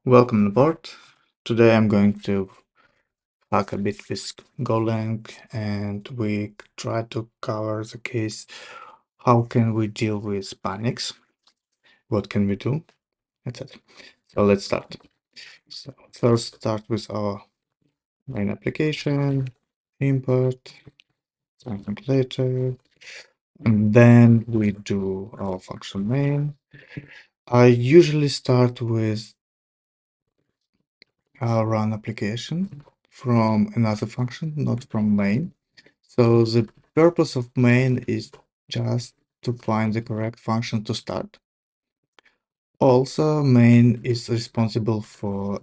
Welcome aboard. Today I'm going to talk a bit with Golang and we try to cover the case how can we deal with panics, what can we do, etc. So let's start. So first start with our main application, import, something later, and then we do our function main. I usually start with run application from another function, not from main. So the purpose of main is just to find the correct function to start. Also, main is responsible for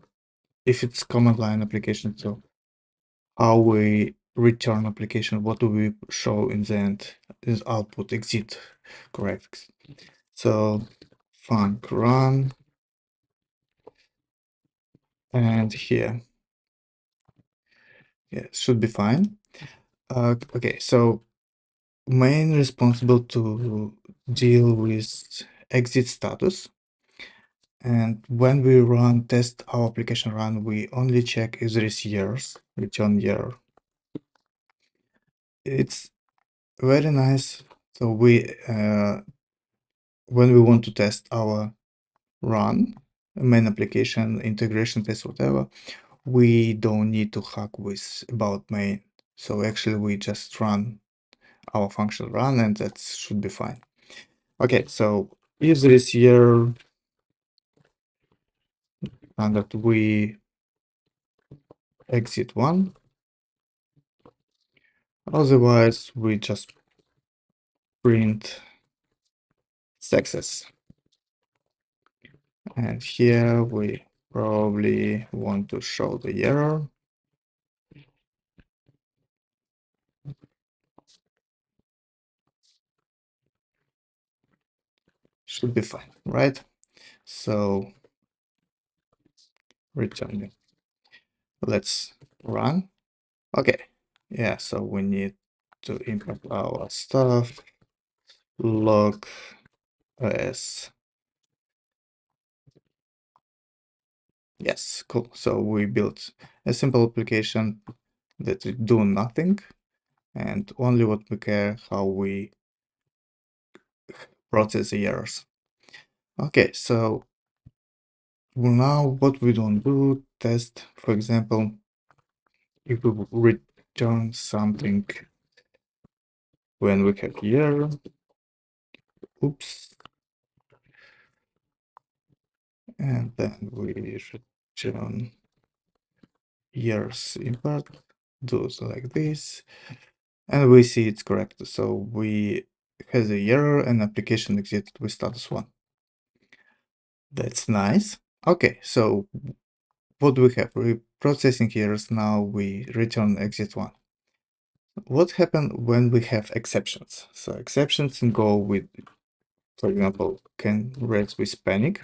if it's command line application, so how we return application, what do we show in the end is output exit correct. So func run and here, yeah, should be fine. Okay, so main responsible to deal with exit status. And when we run test our application run, we only check if there is errors, return error. It's very nice. So we when we want to test our run, main application, integration test, whatever, we don't need to hack with about main. So actually we just run our function run and that should be fine. Okay, so if there is error and that we exit one, otherwise we just print success. And here we probably want to show the error. Should be fine, right? So returning. Let's run. Okay. Yeah, so we need to import our stuff. Log as. Yes, cool. So we built a simple application that will do nothing and only what we care how we process the errors. Okay, so now what we don't do, test, for example, if we return something when we have error, oops, and then we return errors import, do like this, and we see it's correct. So we has a error and application exited with status 1. That's nice. Okay, so what do we have? We're processing errors, now we return exit 1. What happens when we have exceptions? So exceptions can go with, for example, can raise with panic.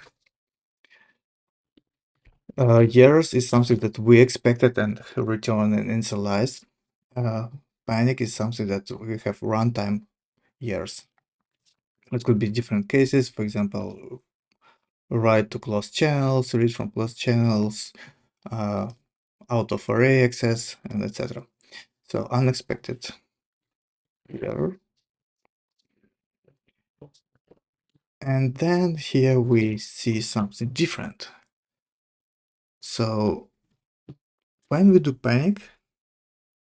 Errors is something that we expected and return and initialize. Panic is something that we have runtime errors. It could be different cases, for example, write to closed channels, read from closed channels, out of array access, and etc. So unexpected error. And then here we see something different. So when we do panic,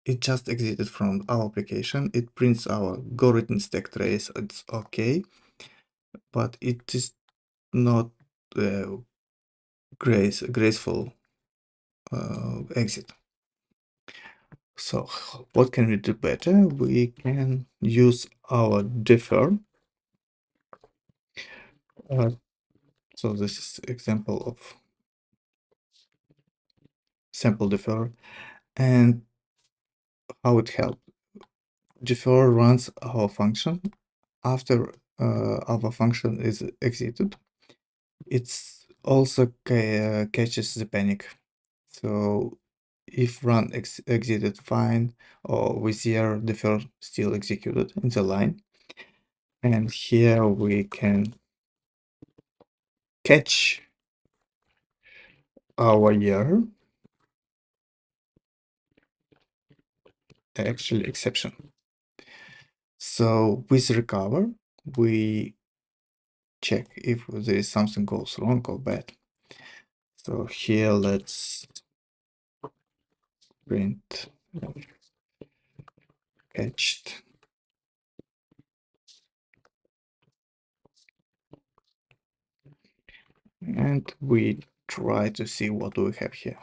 it just exited from our application. It prints our go written stack trace. It's okay, but it is not graceful exit. So what can we do better? We can use our defer. So this is example of sample defer and how it helps. Defer runs our function after our function is exited. It's also catches the panic. So if run exited fine or with zero, defer still executed in the line. And here we can catch our error, actually exception. So with recover, we check if there is something goes wrong or bad. So here let's print catched, and we try to see what we have here.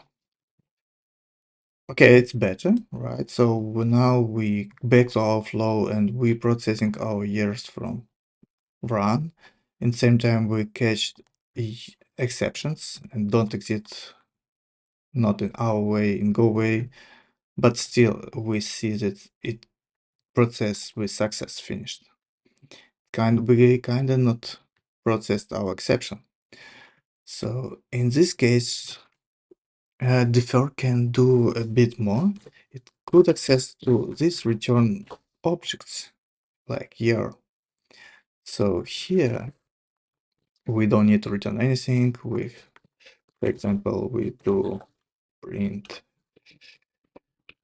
Okay, it's better, right? So now we back to our flow and we processing our years from run. In the same time, we catch exceptions and don't exist not in our way, in Go way, but still we see that it process with success finished. We kinda not processed our exception. So in this case, defer can do a bit more. It could access to these return objects like year. So here we don't need to return anything. For example, we do print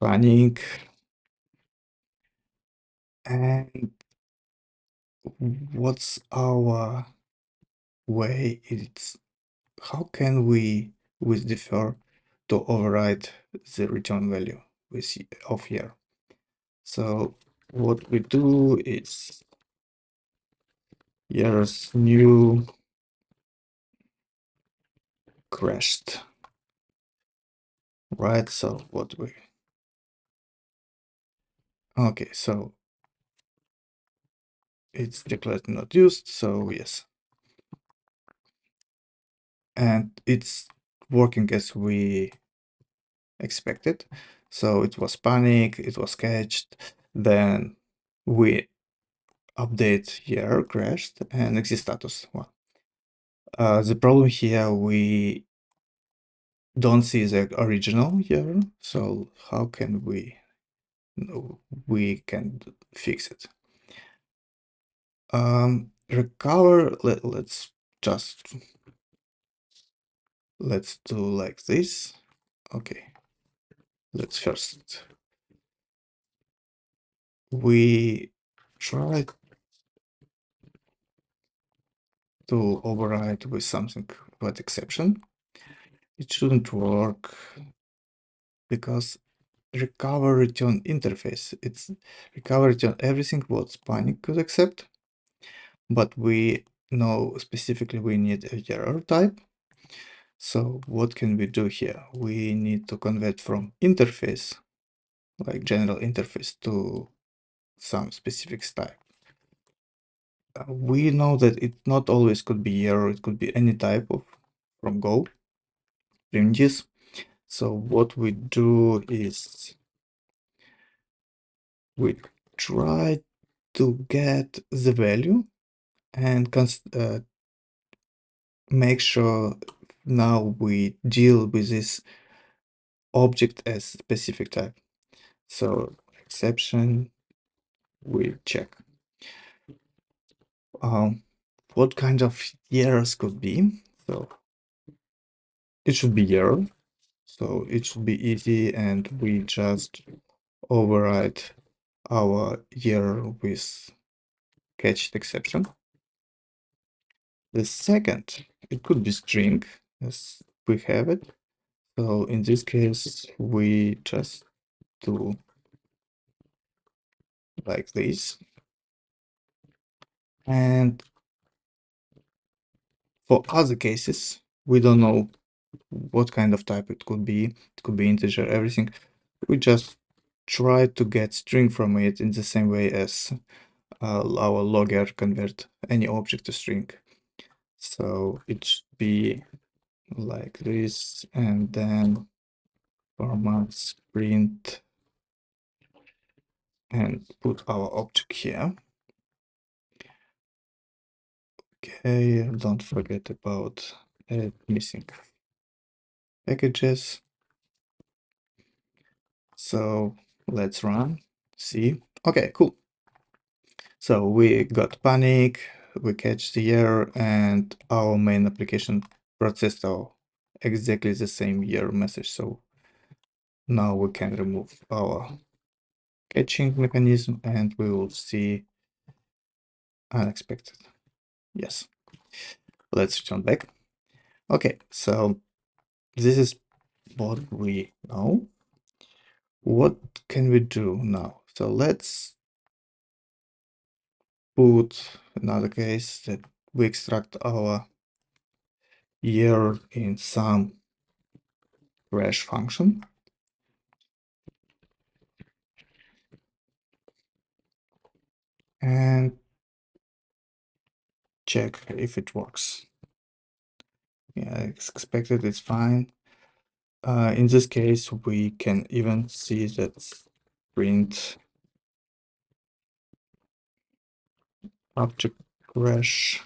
panic, and what's our way? It's how can we with defer to override the return value with of year? So what we do is years new crashed, right? So what we okay, so it's declared not used, so yes. And it's working as we expected. So it was panic, it was catched, then we update here crashed and exit status one. The problem here, we don't see the original here, so how can we can fix it? Recover, let's do like this. Okay, let's first we try to override with something but exception. It shouldn't work because recover return interface. It's recover return everything what panic could accept, but we know specifically we need a error type. So what can we do here? We need to convert from interface, like general interface, to some specific type. We know that it not always could be error, it could be any type of from Go primitives. So what we do is we try to get the value and make sure now we deal with this object as specific type. So exception, we check. What kind of errors could be? So it should be error. So it should be easy, and we just override our error with catched exception. The second, it could be string, as we have it. So in this case, we just do like this. And for other cases, we don't know what kind of type it could be. It could be integer, everything. We just try to get string from it in the same way as our logger convert any object to string. So it should be like this, and then format print and put our object here. Okay, don't forget about missing packages. So let's run, see. Okay, cool. So we got panic, we catch the error, and our main application processed our exactly the same error message. So now we can remove our catching mechanism and we will see unexpected. Yes. Let's return back. Okay, so this is what we know. What can we do now? So let's put another case that we extract our error in some crash function. And check if it works. Yeah, as expected, it's fine. In this case, we can even see that print after crash,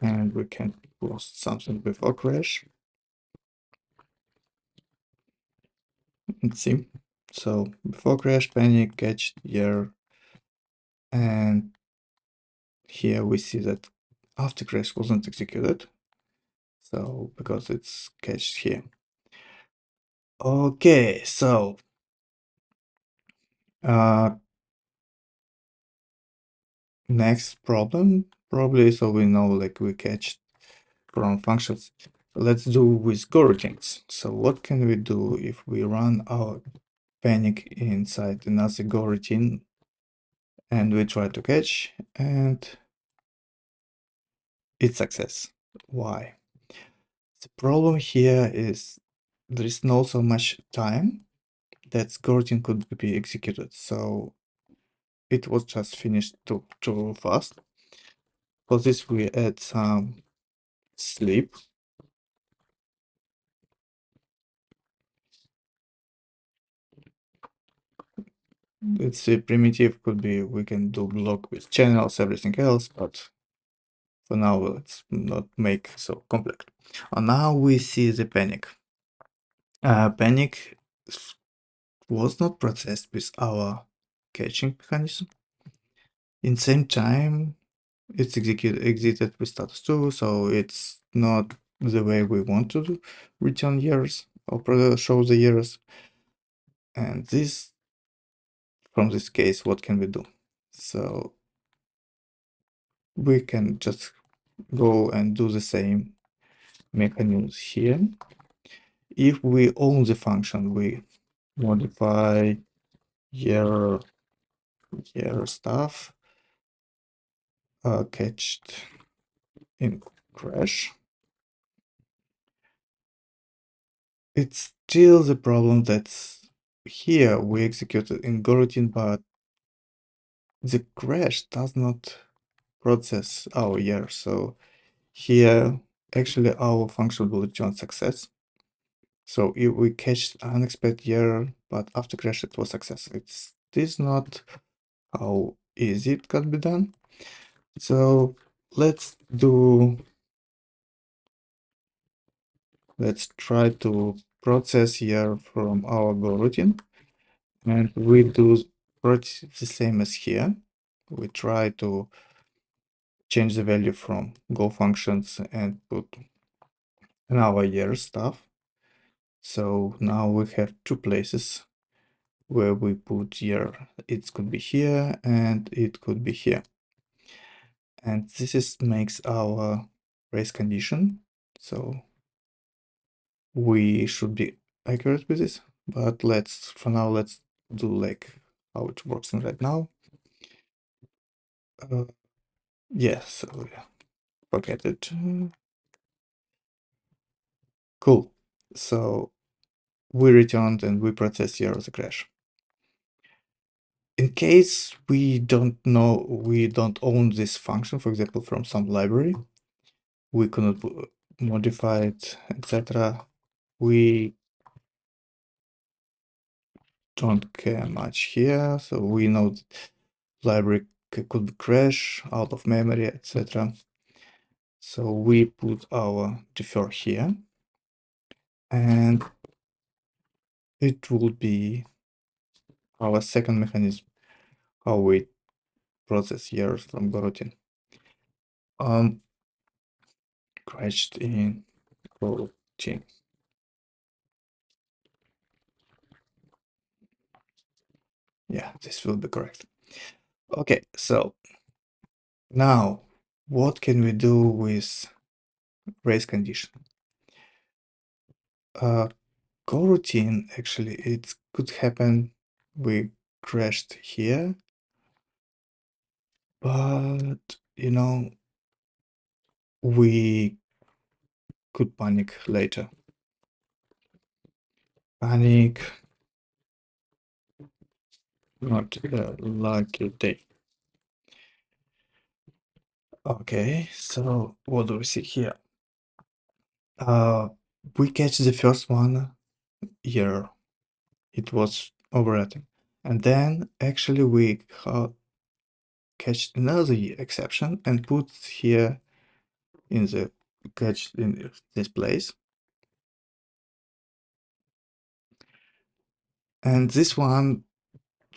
and we can post something before crash. Let's see. So before crash, panic, catch, error, and here we see that after crash wasn't executed. So because it's cached here. Okay, so next problem probably, so we know like we catch from functions. Let's do with coroutines. So what can we do if we run our panic inside another coroutine and we try to catch and it's success? Why? The problem here is there is not so much time that coroutine could be executed. So it was just finished too fast. For this, we add some sleep. It's a primitive, could be we can do block with channels, everything else, but for now let's not make so complex. Now we see the panic. Panic was not processed with our catching mechanism. In same time, it's exited with status 2, so it's not the way we want to return errors or show the errors. And this, from this case, what can we do? So we can just go and do the same mechanisms here. If we own the function, we modify error stuff catched in crash. It's still the problem that here we executed in coroutine, but the crash does not process our error. So here, actually, our function will return success. So if we catch unexpected error, but after crash it was success. It's this not how easy it can be done. So let's try to process here from our Go routine, and we do pretty the same as here. We try to change the value from Go functions and put in our year stuff. So now we have two places where we put year. It could be here and it could be here. And this is makes our race condition. So we should be accurate with this, but for now, let's do like how it works right now. Yeah, so yeah, forget it. Cool. So we returned and we process here as a crash. In case we don't own this function, for example, from some library, we cannot modify it, etc. We don't care much here, so we know that library could crash out of memory, etc. So we put our defer here, and it will be our second mechanism, how we process errors from coroutine. scratched in coroutine. Yeah, this will be correct. Okay, so now what can we do with race condition? Coroutine, actually, it could happen we crashed here, but we could panic later. Panic, not a lucky day. Okay, so what do we see here? We catch the first one here. It was overrating. And then actually we catch another exception and put here in the catch in this place. And this one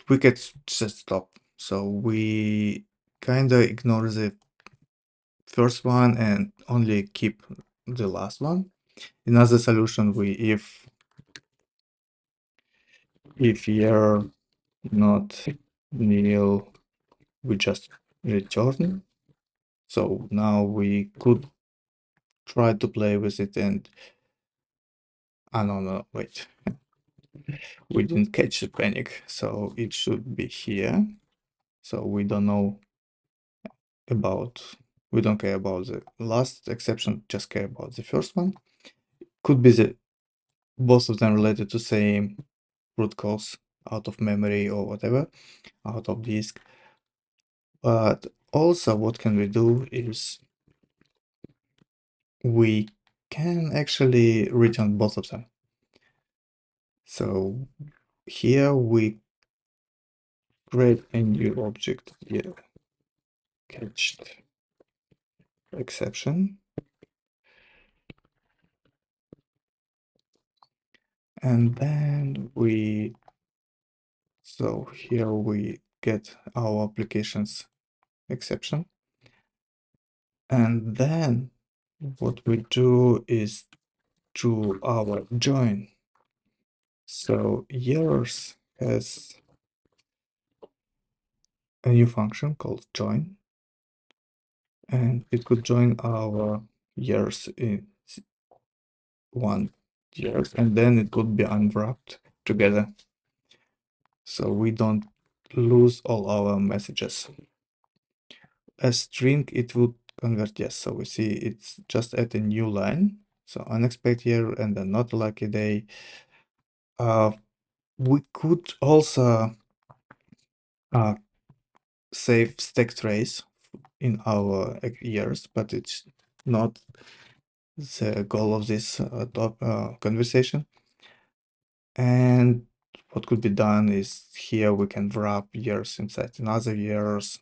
we get just stop. So we kind of ignore the first one and only keep the last one. Another solution, we if you're not nil, we just return. So now we could try to play with it and no, wait. We didn't catch the panic, so it should be here. So we don't know about, we don't care about the last exception, just care about the first one. Could be the both of them related to same root cause out of memory or whatever, out of disk. But also what can we do is we can actually return both of them. So here we create a new object here, catched exception. And then so here we get our applications exception. And then what we do is to our join. So yours has a new function called join, and it could join our years in one years, and then it could be unwrapped together. So we don't lose all our messages. A string, it would convert, yes. So we see it's just at a new line. So unexpected year and a not lucky day. We could also save stack trace in our years, but it's not the goal of this conversation. And what could be done is here we can wrap years inside another years.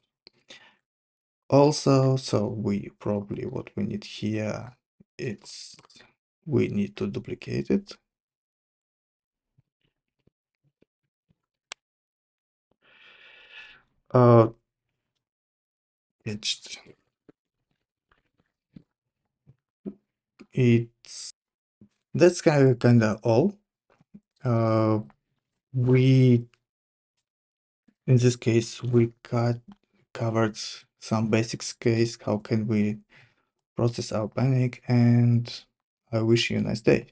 Also, so we probably what we need here, it's we need to duplicate it. It's that's kind of all. We in this case we covered some basics case. How can we process our panic? And I wish you a nice day.